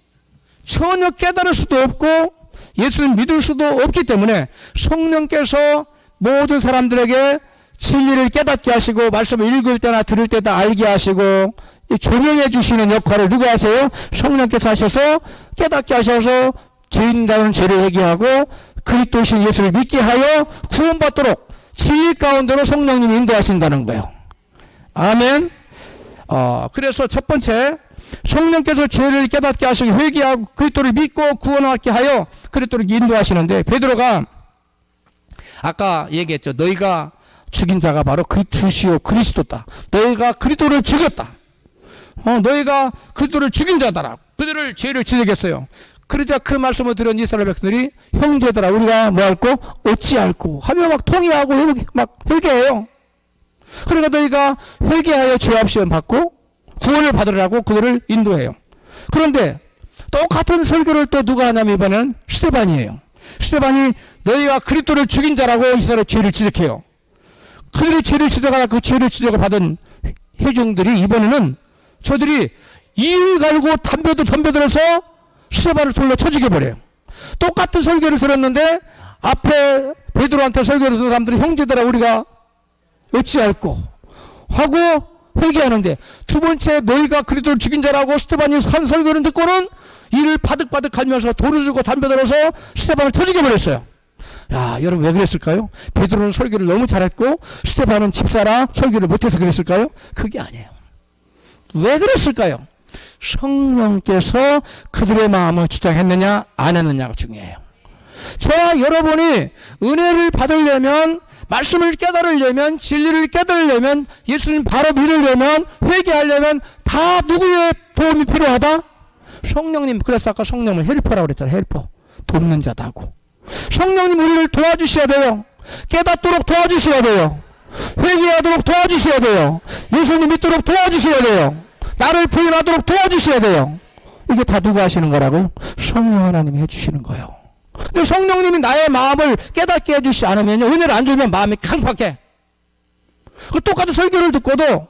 전혀 깨달을 수도 없고 예수를 믿을 수도 없기 때문에 성령께서 모든 사람들에게 진리를 깨닫게 하시고 말씀을 읽을 때나 들을 때다 알게 하시고 조명해 주시는 역할을 누가 하세요? 성령께서 하셔서 깨닫게 하셔서 죄인다운 죄를 회개하고 그리스도신 예수를 믿게 하여 구원받도록 진리 가운데로 성령님이 인도하신다는 거예요. 아멘. 그래서 첫 번째, 성령께서 죄를 깨닫게 하시고 회개하고 그리스도를 믿고 구원하게 하여 그리스도를 인도하시는데, 베드로가 아까 얘기했죠. 너희가 죽인 자가 바로 주시오 그리스도다. 너희가 그리스도를 죽였다. 너희가 그리스도를 죽인 자다라. 그들을 죄를 지적했어요. 그러자 그 말씀을 들은 이스라엘 백성들이 형제들아 우리가 뭐 할꼬? 어찌 할꼬? 하며 막 통회하고 막 회개해요. 그러니까 너희가 회개하여 죄 없이 받고 구원을 받으라고 그들을 인도해요. 그런데 똑같은 설교를 또 누가 하냐면 이번엔 스데반이에요. 스데반이 너희가 그리스도를 죽인 자라고 이스라엘 죄를 지적해요. 그들의 죄를 지적하다 그 죄를 지적을 받은 회중들이 이번에는 저들이 이를 갈고 덤벼들어서 스데반을 돌려 쳐 죽여버려요. 똑같은 설교를 들었는데 앞에 베드로한테 설교를 듣는 사람들이 형제들아 우리가 어찌할꼬 하고 회개하는데, 두 번째 너희가 그리스도를 죽인 자라고 스데반이 한 설교를 듣고는 이를 바득바득 갈면서 돌을 들고 덤벼들어서 스데반을 쳐 죽여버렸어요. 야, 여러분 왜 그랬을까요? 베드로는 설교를 너무 잘했고 스데반은 집사라 설교를 못해서 그랬을까요? 그게 아니에요. 왜 그랬을까요? 성령께서 그들의 마음을 주장했느냐 안 했느냐가 중요해요. 저와 여러분이 은혜를 받으려면, 말씀을 깨달으려면, 진리를 깨달으려면, 예수님 바로 믿으려면, 회개하려면 다 누구의 도움이 필요하다? 성령님. 그래서 아까 성령은 헬퍼라고 그랬잖아요. 헬퍼. 돕는 자다고. 성령님 우리를 도와주셔야 돼요. 깨닫도록 도와주셔야 돼요. 회개하도록 도와주셔야 돼요. 예수님 믿도록 도와주셔야 돼요. 나를 부인하도록 도와주셔야 돼요. 이게 다 누가 하시는 거라고? 성령 하나님이 해주시는 거예요. 근데 성령님이 나의 마음을 깨닫게 해주시지 않으면요, 은혜를 안 주면 마음이 캉팍해. 그 똑같은 설교를 듣고도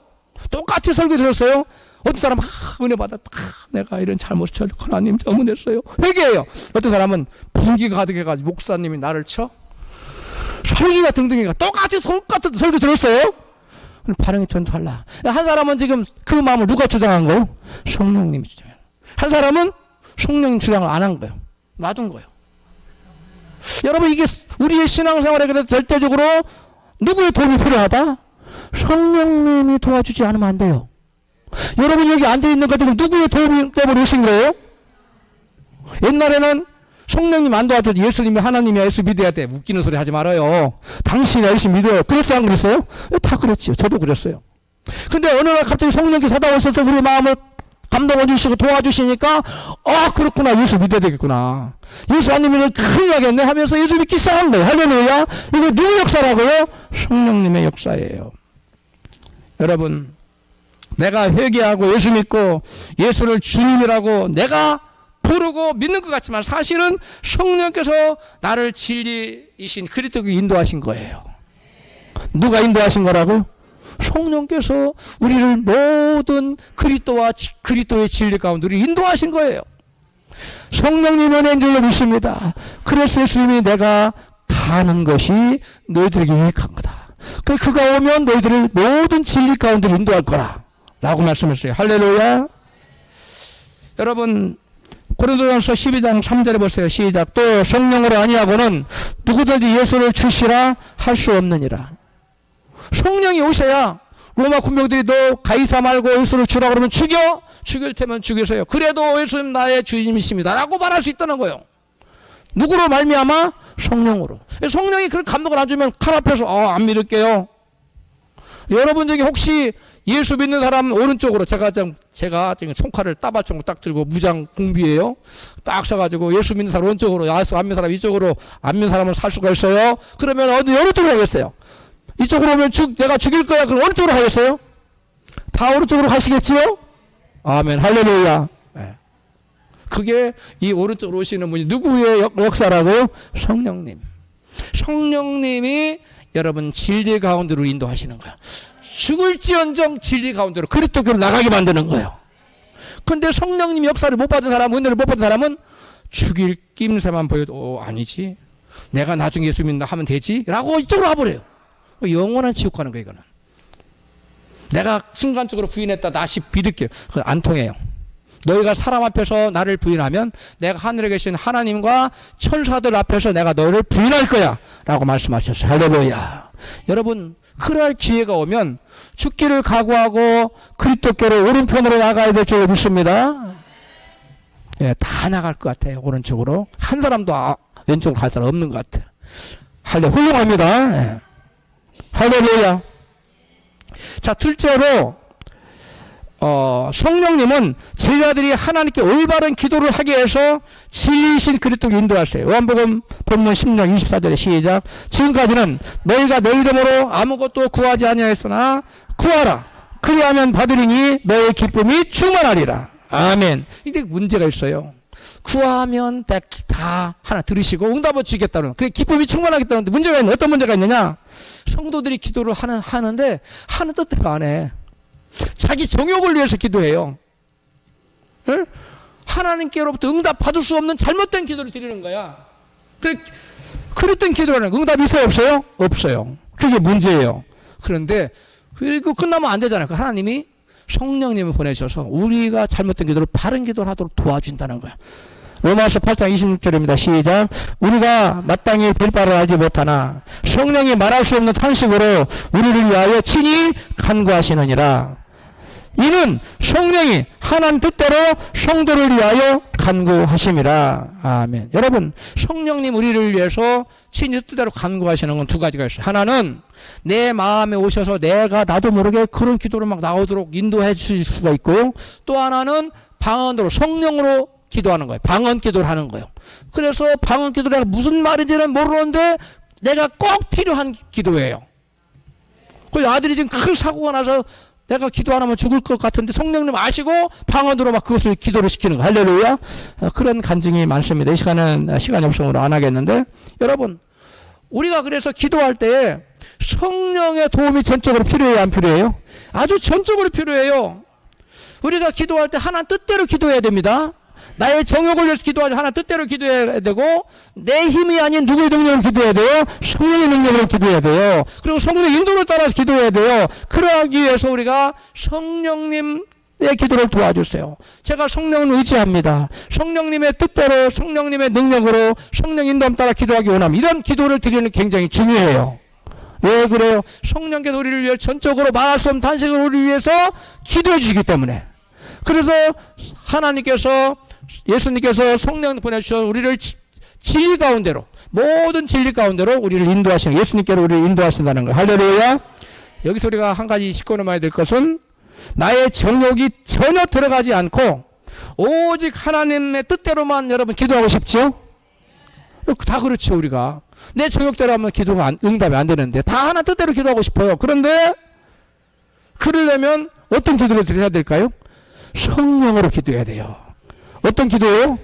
똑같이 설교 들었어요. 어떤 사람은 은혜 받았다. 내가 이런 잘못을 저지르고 하나님 잘못했어요. 회개해요. 어떤 사람은 분기가 가득해가지고 목사님이 나를 쳐. 설교가 등등해가 똑같이 똑같은 설교 들었어요. 반응이 전 달라. 한 사람은 지금 그 마음을 누가 주장한 거예요? 성령님이 주장해요. 한 사람은 성령님 주장을 안 한 거예요. 놔둔 거예요. 여러분, 이게 우리의 신앙생활에 그래서 절대적으로 누구의 도움이 필요하다? 성령님이 도와주지 않으면 안 돼요. 여러분 여기 앉아있는 것 지금 누구의 도움 때문에 오신 거예요? 옛날에는 성령님 안 도와줘도 예수님이 하나님이야, 예수 믿어야 돼. 웃기는 소리 하지 말아요. 당신이 예수 믿어요. 그랬어요, 안 그랬어요? 다 그랬지요. 저도 그랬어요. 근데 어느 날 갑자기 성령이 찾아오셔서 우리 마음을 감동해 주시고 도와주시니까 그렇구나, 예수 믿어야 되겠구나. 예수 안 믿으면 큰일 나겠네 하면서 예수 믿기 시작한 거예요. 할렐루야. 이거 누구 역사라고요? 성령님의 역사예요. 여러분, 내가 회개하고 예수 믿고 예수를 주님이라고 내가 부르고 믿는 것 같지만 사실은 성령께서 나를 진리이신 그리스도께 인도하신 거예요. 누가 인도하신 거라고? 성령께서 우리를 모든 그리스도와 그리스도의 진리 가운데 우리 인도하신 거예요. 성령님 은혜인 줄로 믿습니다. 그래서 예수님이 내가 가는 것이 너희들에게 유익한 거다. 그가 오면 너희들을 모든 진리 가운데 인도할 거라 라고 말씀했어요. 할렐루야. 여러분, 고린도전서 12장 3절에 보세요. 시작. 또 성령으로 아니하고는 누구든지 예수를 주시라 할 수 없느니라. 성령이 오셔야 로마 군병들이 너 가이사 말고 예수를 주라 그러면 죽일 테면 죽이세요. 그래도 예수님 나의 주님이십니다 라고 말할 수 있다는 거예요. 누구로 말미암아? 성령으로. 성령이 그걸 감동을 안 주면 칼 앞에서 안 믿을게요. 여러분 중에 혹시 예수 믿는 사람 오른쪽으로 제가 지금 총칼을 따발총 딱 들고 무장 공비예요. 딱 서가지고 예수 믿는 사람 오른쪽으로, 예수 안 믿는 사람 이쪽으로, 안 믿는 사람을 살 수가 있어요. 그러면 어느 쪽으로 하겠어요? 이쪽으로 오면 내가 죽일 거야. 그럼 어느 쪽으로 하겠어요? 다 오른쪽으로 가시겠지요? 아멘. 할렐루야. 네. 그게 이 오른쪽으로 오시는 분이 누구의 역사라고요? 성령님. 성령님이 여러분 진리 가운데로 인도하시는 거야. 죽을지언정 진리 가운데로 그리스도교로 나가게 만드는 거예요. 근데 성령님 역사를 못 받은 사람, 은혜를 못 받은 사람은 죽일 낌새만 보여도 아니지, 내가 나중에 예수 믿는다 하면 되지 라고 이쪽으로 와버려요. 영원한 지옥 가는 거예요. 이거는 내가 순간적으로 부인했다 다시 믿을게요. 그건 안 통해요. 너희가 사람 앞에서 나를 부인하면 내가 하늘에 계신 하나님과 천사들 앞에서 내가 너희를 부인할 거야 라고 말씀하셨어요. 할렐루야. 여러분, 그럴 기회가 오면 죽기를 각오하고 그리스도께로 오른편으로 나가야 될 줄 믿습니다. 예, 다 나갈 것 같아요. 오른쪽으로. 한 사람도 왼쪽으로 갈 사람 없는 것 같아요. 훌륭합니다. 예. 할렐루야. 자, 둘째로 성령님은 제자들이 하나님께 올바른 기도를 하게 해서 진리이신 그리스도를 인도하세요. 요한복음 본문 10장 24절에 시작. 지금까지는 너희가 내 이름으로 아무것도 구하지 아니하였으나 구하라. 그리하면 받으리니 너의 기쁨이 충만하리라. 아멘. 이게 문제가 있어요. 구하면 다 하나 들으시고 응답을 주겠다는, 그래 기쁨이 충만하겠다는데 문제가 있는, 어떤 문제가 있느냐? 성도들이 기도를 하는데 하는 뜻대로 안 해. 자기 정욕을 위해서 기도해요. 네? 하나님께로부터 응답 받을 수 없는 잘못된 기도를 드리는 거야. 그랬던 기도라는 응답이 있어요, 없어요? 없어요. 그게 문제예요. 그런데 이거 끝나면 안 되잖아요. 하나님이 성령님을 보내셔서 우리가 잘못된 기도를 바른 기도를 하도록 도와준다는 거야. 로마서 8장 26절입니다. 시작. 우리가 마땅히 될 바를 알지 못하나 성령이 말할 수 없는 탄식으로 우리를 위하여 친히 간구하시느니라. 이는 성령이 하나님 뜻대로 성도를 위하여 간구하심이라. 아멘. 여러분, 성령님 우리를 위해서 친히 뜻대로 간구하시는 건 두 가지가 있어요. 하나는 내 마음에 오셔서 내가 나도 모르게 그런 기도를 막 나오도록 인도해 주실 수가 있고요. 또 하나는 방언으로, 성령으로 기도하는 거예요. 방언 기도를 하는 거예요. 그래서 방언 기도를 내가 무슨 말인지는 모르는데 내가 꼭 필요한 기도예요. 그 아들이 지금 큰 사고가 나서 내가 기도 안 하면 죽을 것 같은데 성령님 아시고 방언으로 막 그것을 기도를 시키는 거. 할렐루야. 그런 간증이 많습니다. 이 시간은 시간이 없어서 안 하겠는데, 여러분, 우리가 그래서 기도할 때 성령의 도움이 전적으로 필요해요, 안 필요해요? 아주 전적으로 필요해요. 우리가 기도할 때 하나님 뜻대로 기도해야 됩니다. 나의 정욕을 위해서 기도하지 하나님 뜻대로 기도해야 되고, 내 힘이 아닌 누구의 능력으로 기도해야 돼요? 성령의 능력으로 기도해야 돼요. 그리고 성령의 인도를 따라서 기도해야 돼요. 그러하기 위해서 우리가 성령님 내 기도를 도와주세요. 제가 성령을 의지합니다. 성령님의 뜻대로, 성령님의 능력으로, 성령 인도함 따라 기도하기 원합니다. 이런 기도를 드리는 게 굉장히 중요해요. 왜 그래요? 성령께서 우리를 위해 전적으로 말할 수 없는 탄식을 우리를 위해서 기도해 주시기 때문에. 그래서 하나님께서, 예수님께서 성령 보내주셔서 우리를 진리 가운데로, 모든 진리 가운데로 우리를 인도하시는, 예수님께로 우리를 인도하신다는 거예요. 할렐루야. 여기서 우리가 한 가지 짚고 넘어야 될 것은, 나의 정욕이 전혀 들어가지 않고 오직 하나님의 뜻대로만 여러분 기도하고 싶죠? 다 그렇죠. 우리가 내 정욕대로 하면 기도가 응답이 안 되는데 다 하나 뜻대로 기도하고 싶어요. 그런데 그러려면 어떤 기도를 드려야 될까요? 성령으로 기도해야 돼요. 어떤 기도예요?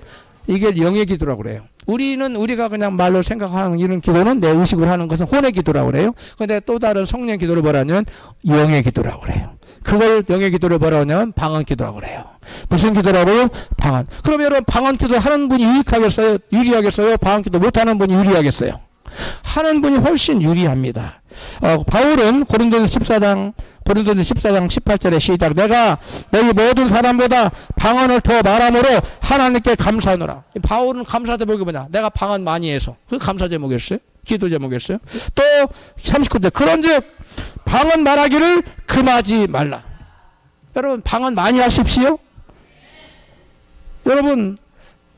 이게 영의 기도라고 그래요. 우리가 그냥 말로 생각하는 이런 기도는, 내 의식으로 하는 것은 혼의 기도라고 그래요. 그런데 또 다른 성령 기도를 뭐라냐면 영의 기도라고 그래요. 그걸 영의 기도를 뭐라고 하냐면 방언 기도라고 그래요. 무슨 기도라고요? 방언. 그럼 여러분, 방언 기도 하는 분이 유리하겠어요? 방언 기도 못하는 분이 유리하겠어요? 하는 분이 훨씬 유리합니다. 바울은 고린도서 14장 18절에 시작. 내가 너희 모든 사람보다 방언을 더 말함으로 하나님께 감사하노라. 바울은 감사 제목이 뭐냐? 내가 방언 많이 해서. 그게 감사 제목이었어요? 기도 제목이었어요? 또 39절. 그런즉 방언 말하기를 금하지 말라. 여러분, 방언 많이 하십시오.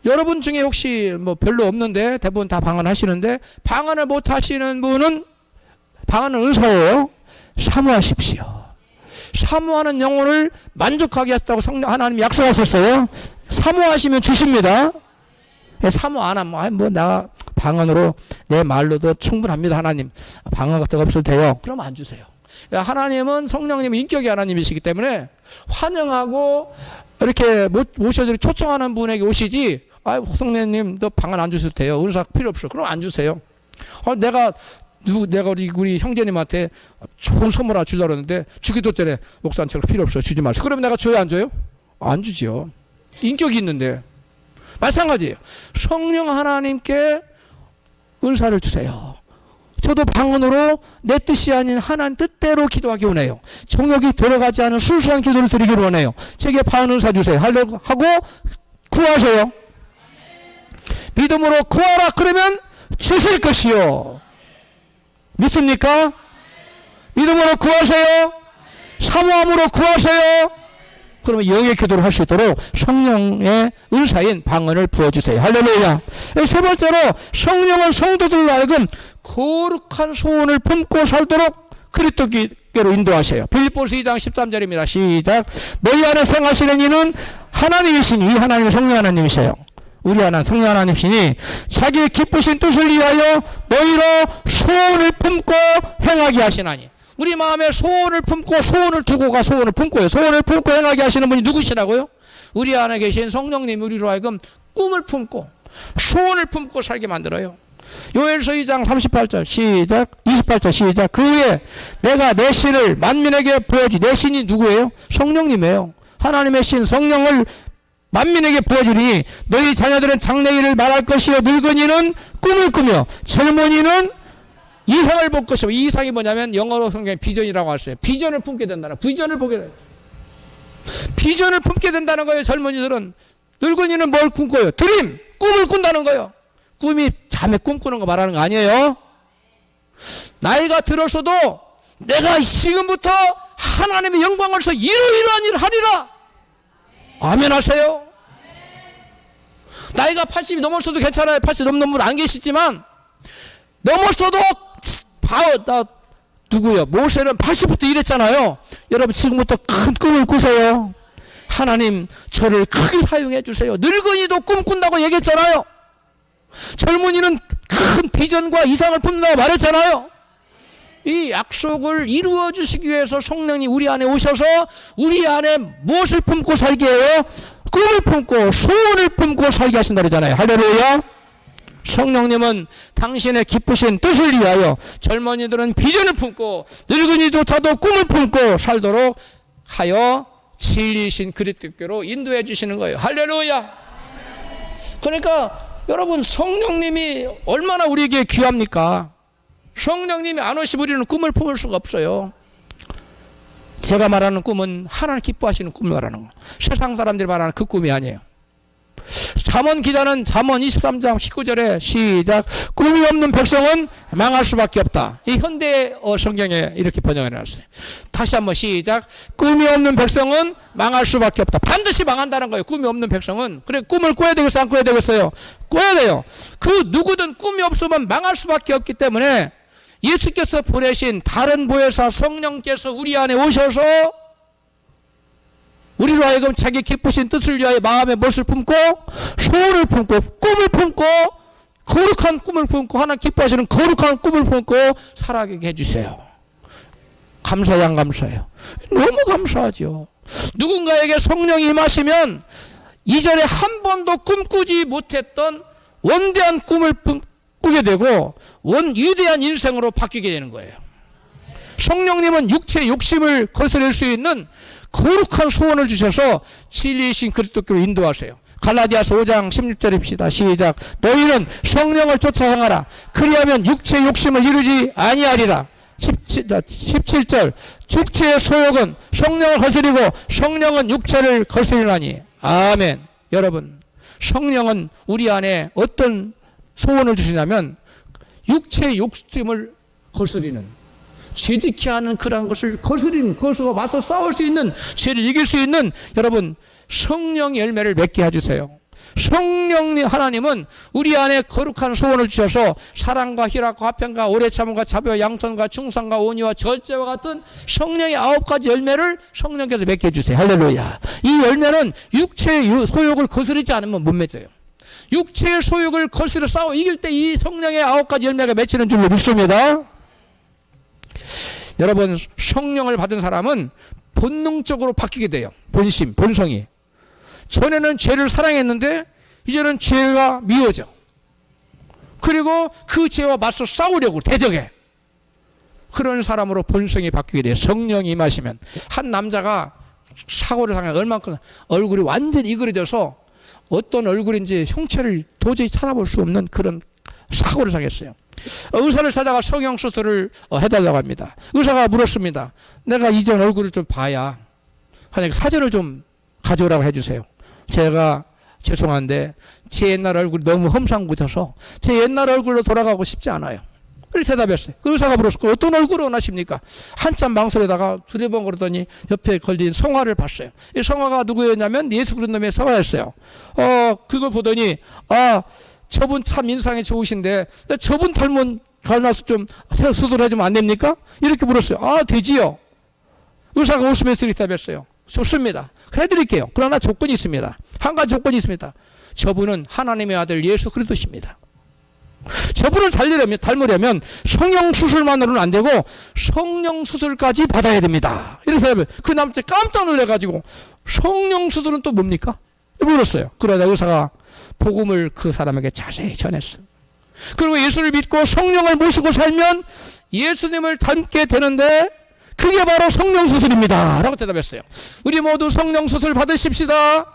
여러분 중에 혹시 뭐 별로 없는데, 대부분 다 방언 하시는데, 방언을 못 하시는 분은, 방언은 은사예요. 사모하십시오. 사모하는 영혼을 만족하게 했다고 하나님이 약속하셨어요. 사모하시면 주십니다. 사모 안 하면, 나 방언으로 내 말로도 충분합니다. 하나님, 방언 같은 거 없어도 돼요. 그러면 안 주세요. 하나님은, 성령님은 인격의 하나님이시기 때문에 환영하고 이렇게 모셔드리 초청하는 분에게 오시지, 성령님 너 방언 안 주셔도 돼요. 은사 필요 없어. 그럼 안 주세요. 내가 우리 형제님한테 좋은 선물 하나 주려고 했는데, 주기도 전에 목사한테 필요 없어. 주지 마세요. 그러면 내가 줘요, 안 줘요? 안 주지요. 인격이 있는데. 마찬가지예요. 성령 하나님께 은사를 주세요. 저도 방언으로 내 뜻이 아닌 하나님 뜻대로 기도하기 원해요. 정욕이 들어가지 않은 순수한 기도를 드리기를 원해요. 제게 방언 은사 주세요. 하고 구하세요. 믿음으로 구하라. 그러면 주실 것이요. 믿습니까? 믿음으로 구하세요. 사모함으로 구하세요. 그러면 영의 기도를 할 수 있도록 성령의 은사인 방언을 부어주세요. 할렐루야. 세 번째로, 성령은 성도들로 하여금 거룩한 소원을 품고 살도록 그리스도께로 인도하세요. 빌립보서 2장 13절입니다. 시작. 너희 안에 생하시는 이는 하나님이시니, 이 하나님은 성령 하나님이세요. 우리 하나님 성령 하나님이시니 자기의 기쁘신 뜻을 위하여 너희로 소원을 품고 행하게 하시나니. 우리 마음에 소원을 품고, 소원을 두고가 소원을 품고요. 소원을 품고 행하게 하시는 분이 누구시라고요? 우리 안에 계신 성령님, 우리로 하여금 꿈을 품고 소원을 품고 살게 만들어요. 요엘서 2장 38절 시작. 28절 시작. 그 후에 내가 내 신을 만민에게 보여주지. 내 신이 누구예요? 성령님이에요. 하나님의 신 성령을 만민에게 보여주니 너희 자녀들은 장래일을 말할 것이요, 늙은이는 꿈을 꾸며 젊은이는 이상을 볼 것이고. 이 이상이 뭐냐면 영어로 성경에 비전이라고 하셨어요. 비전을 품게 된다는, 비전을 보게 된다. 비전을 품게 된다는 거예요. 젊은이들은. 늙은이는 뭘 꿈꿔요? 드림, 꿈을 꾼다는 거예요. 꿈이 잠에 꿈꾸는 거 말하는 거 아니에요. 나이가 들었어도 내가 지금부터 하나님의 영광을 위해서 이러이러한 일을 하리라. 아멘 하세요. 나이가 80이 넘었어도 괜찮아요. 80 넘는 분 안 계시지만, 넘었어도 누구요? 모세는 80부터 이랬잖아요. 여러분, 지금부터 큰 꿈을 꾸세요. 하나님, 저를 크게 사용해 주세요. 늙은이도 꿈꾼다고 얘기했잖아요. 젊은이는 큰 비전과 이상을 품는다고 말했잖아요. 이 약속을 이루어 주시기 위해서 성령이 우리 안에 오셔서 우리 안에 무엇을 품고 살게 해요? 꿈을 품고 소원을 품고 살게 하신다 그러잖아요. 할렐루야. 성령님은 당신의 기쁘신 뜻을 위하여 젊은이들은 비전을 품고 늙은이조차도 꿈을 품고 살도록 하여 진리이신 그리스도께로 인도해 주시는 거예요. 할렐루야. 그러니까 여러분, 성령님이 얼마나 우리에게 귀합니까? 성령님이 안 오시면 우리는 꿈을 품을 수가 없어요. 제가 말하는 꿈은 하나님 기뻐하시는 꿈을 말하는 거예요. 세상 사람들이 말하는 그 꿈이 아니에요. 잠언 기자는 잠언 23장 19절에 시작, 꿈이 없는 백성은 망할 수밖에 없다. 이 현대 성경에 이렇게 번역해 놨어요. 다시 한번 시작, 꿈이 없는 백성은 망할 수밖에 없다. 반드시 망한다는 거예요. 꿈이 없는 백성은. 그래, 꿈을 꿔야 되겠어요, 안 꿔야 되겠어요? 꿔야 돼요. 그 누구든 꿈이 없으면 망할 수밖에 없기 때문에 예수께서 보내신 다른 보혜사 성령께서 우리 안에 오셔서 우리로 하여금 자기 기쁘신 뜻을 위하여 마음의 멋을 품고 소원을 품고 꿈을 품고 거룩한 꿈을 품고 하나님 기뻐하시는 거룩한 꿈을 품고 살아가게 해주세요. 감사해요, 안 감사해요? 너무 감사하죠. 누군가에게 성령이 임하시면 이전에 한 번도 꿈꾸지 못했던 원대한 꿈을 꾸게 되고 위대한 인생으로 바뀌게 되는 거예요. 성령님은 육체의 욕심을 거스릴 수 있는 거룩한 소원을 주셔서 진리이신 그리스도께로 인도하세요. 갈라디아서 5장 16절입시다. 시작, 너희는 성령을 쫓아 행하라. 그리하면 육체의 욕심을 이루지 아니하리라. 17절, 육체의 소욕은 성령을 거스리고 성령은 육체를 거스리나니. 아멘. 여러분, 성령은 우리 안에 어떤 소원을 주시냐면 육체의 욕심을 거스리는, 죄짓게 하는 그런 것을 거스리는, 그것과 맞서 싸울 수 있는, 죄를 이길 수 있는 여러분 성령의 열매를 맺게 해주세요. 성령님 하나님은 우리 안에 거룩한 소원을 주셔서 사랑과 희락과 화평과 오래 참음과 자비와 양선과 충성과 온유와 절제와 같은 성령의 9가지 열매를 성령께서 맺게 해주세요. 할렐루야. 이 열매는 육체의 소욕을 거스르지 않으면 못 맺어요. 육체의 소욕을 거스려 싸워 이길 때 이 성령의 9가지 열매가 맺히는 줄로 믿습니다. 여러분, 성령을 받은 사람은 본능적으로 바뀌게 돼요. 본심, 본성이. 전에는 죄를 사랑했는데 이제는 죄가 미워져. 그리고 그 죄와 맞서 싸우려고 대적해. 그런 사람으로 본성이 바뀌게 돼요. 성령이 임하시면. 한 남자가 사고를 당해 얼만큼 얼굴이 완전히 이그러져서 어떤 얼굴인지 형체를 도저히 찾아볼 수 없는 그런 사고를 당했어요. 의사를 찾아가 성형수술을 해달라고 합니다. 의사가 물었습니다. 내가 이전 얼굴을 좀 봐야 하니까 사진을 좀 가져오라고 해주세요. 제가 죄송한데 제 옛날 얼굴이 너무 험상궂어서 제 옛날 얼굴로 돌아가고 싶지 않아요. 그렇게 대답했어요. 그 의사가 물었어요. 어떤 얼굴을 원하십니까? 한참 망설이다가 두려번 그러더니 옆에 걸린 성화를 봤어요. 이 성화가 누구였냐면 예수 그리스도의 성화였어요. 그걸 보더니 저분 참 인상이 좋으신데 저분 닮아서 좀 수술해주면 안 됩니까? 이렇게 물었어요. 되지요. 의사가 웃으면서 이렇게 답했어요. 좋습니다. 해드릴게요. 그러나 조건이 있습니다. 한 가지 조건이 있습니다. 저분은 하나님의 아들 예수 그리스도십니다. 저분을 닮으려면 성령 수술만으로는 안 되고 성령 수술까지 받아야 됩니다. 이렇게 그 남자 깜짝 놀래가지고 성령 수술은 또 뭡니까? 물었어요. 그러자 의사가 복음을 그 사람에게 자세히 전했어요. 그리고 예수를 믿고 성령을 모시고 살면 예수님을 닮게 되는데 그게 바로 성령 수술입니다. 라고 대답했어요. 우리 모두 성령 수술 받으십시다.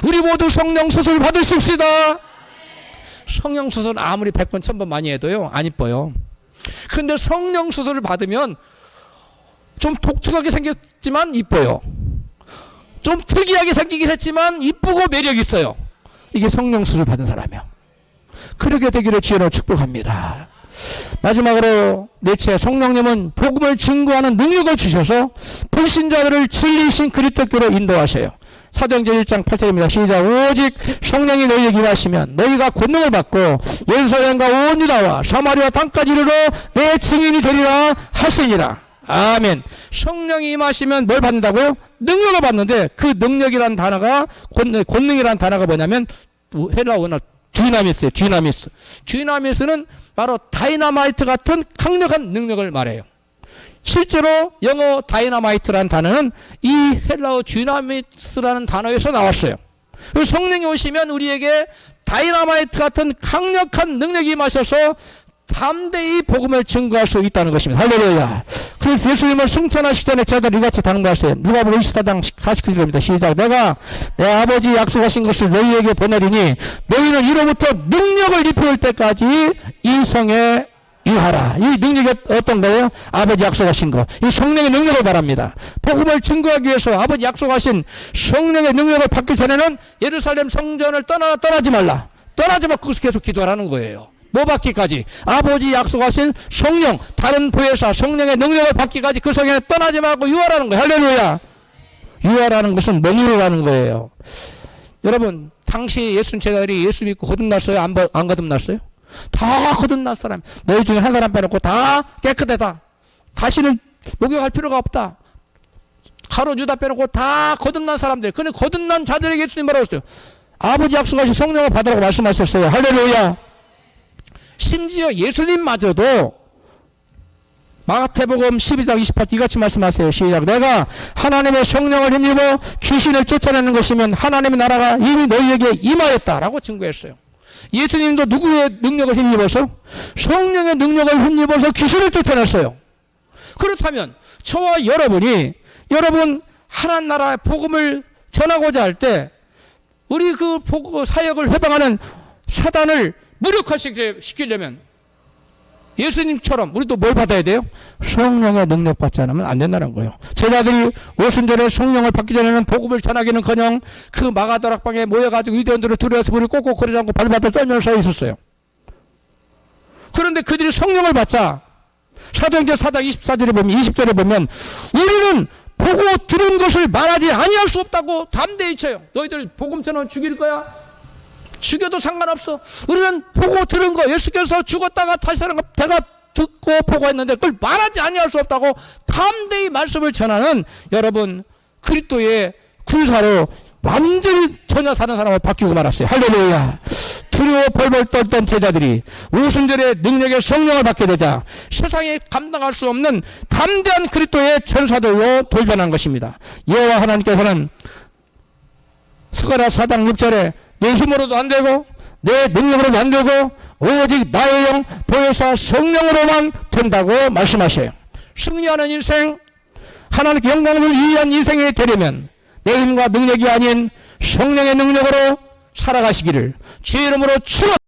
우리 모두 성령 수술 받으십시다. 성령 수술은 아무리 100번, 1000번 많이 해도요, 안 이뻐요. 근데 성령 수술을 받으면 좀 독특하게 생겼지만 이뻐요. 좀 특이하게 생기긴 했지만 이쁘고 매력 있어요. 이게 성령 수술 받은 사람이요. 그렇게 되기를 주여로 축복합니다. 마지막으로 넷째, 성령님은 복음을 증거하는 능력을 주셔서 불신자들을 진리이신 그리스도께로 인도하셔요. 사도행전 1장 8절입니다. 시작. 오직 성령이 너희에게 임하시면 너희가 권능을 받고 예루살렘과 온 유다와 사마리아 땅까지 이르러 내 증인이 되리라 하시니라. 아멘. 성령이 임하시면 뭘 받는다고요? 능력을 받는데 그 능력이란 단어가 권능이란 단어가 뭐냐면 헬라어나 듀나미스예요. 듀나미스는 바로 다이너마이트 같은 강력한 능력을 말해요. 실제로 영어 다이너마이트라는 단어는 이 헬라어 듀나미스라는 단어에서 나왔어요. 성령이 오시면 우리에게 다이너마이트 같은 강력한 능력이 임하셔서 담대히 복음을 증거할 수 있다는 것입니다. 할렐루야. 그래서 예수님을 승천하시기 전에 제자들 이같이 당부하세요. 누가복음 24장 49절입니다. 시작. 내가 내 아버지 약속하신 것을 너희에게 보내리니 너희는 이로부터 능력을 입혀올 때까지 이 성에 유하라. 이 능력이 어떤 거예요? 아버지 약속하신 거. 이 성령의 능력을 바랍니다. 복음을 증거하기 위해서 아버지 약속하신 성령의 능력을 받기 전에는 예루살렘 성전을 떠나지 말라. 떠나지 말고 계속 기도하라는 거예요. 뭐 받기까지? 아버지 약속하신 성령, 다른 보혜사, 성령의 능력을 받기까지 그 성에 떠나지 말고 유하라는 거예요. 할렐루야. 유하라는 것은 머무르라는 거예요. 여러분, 당시 예수님 제자들이 예수 믿고 거듭났어요? 안 거듭났어요? 다 거듭난 사람. 너희 중에 한 사람 빼놓고 다 깨끗하다. 다시는 목욕할 필요가 없다. 가룟 유다 빼놓고 다 거듭난 사람들. 근데 거듭난 자들에게 예수님 뭐라고 했어요? 아버지 약속하신 성령을 받으라고 말씀하셨어요. 할렐루야. 심지어 예수님마저도 마태복음 12장 28절 이같이 말씀하세요. 시작. 내가 하나님의 성령을 힘입어 귀신을 쫓아내는 것이면 하나님의 나라가 이미 너희에게 임하였다라고 증거했어요. 예수님도 누구의 능력을 힘입어서? 성령의 능력을 힘입어서 귀신을 쫓아냈어요. 그렇다면 저와 여러분 하나님 나라의 복음을 전하고자 할 때 우리 그 사역을 회방하는 사단을 무력화시키려면 예수님처럼 우리도 뭘 받아야 돼요? 성령의 능력 받지 않으면 안 된다는 거예요. 제자들이 오순절에 성령을 받기 전에는 복음을 전하기는커녕 그 마가다락방에 모여가지고 유대인들을 두려워서 물을 꼭꼭 거리지 않고 발바닥 떨면서 서 있었어요. 그런데 그들이 성령을 받자 사도행전 4장 20절에 보면 우리는 보고 들은 것을 말하지 아니할 수 없다고 담대히 쳐요. 너희들 복음 전하면 죽일 거야? 죽여도 상관없어. 우리는 보고 들은 거, 예수께서 죽었다가 다시 사는 거 내가 듣고 보고 했는데 그걸 말하지 아니할 수 없다고 담대히 말씀을 전하는 여러분 그리스도의 군사로 완전히 전혀 다른 사람을 바뀌고 말았어요. 할렐루야. 두려워 벌벌 떨던 제자들이 오순절의 능력의 성령을 받게 되자 세상에 감당할 수 없는 담대한 그리스도의 전사들로 돌변한 것입니다. 여호와 하나님께서는 스가랴 4장 6절에 내 힘으로도 안 되고 내 능력으로도 안 되고 오직 나의 영 보혜사 성령으로만 된다고 말씀하셔요. 승리하는 인생, 하나님께 영광을 위한 인생이 되려면 내 힘과 능력이 아닌 성령의 능력으로 살아가시기를 주의 이름으로 축원합니다.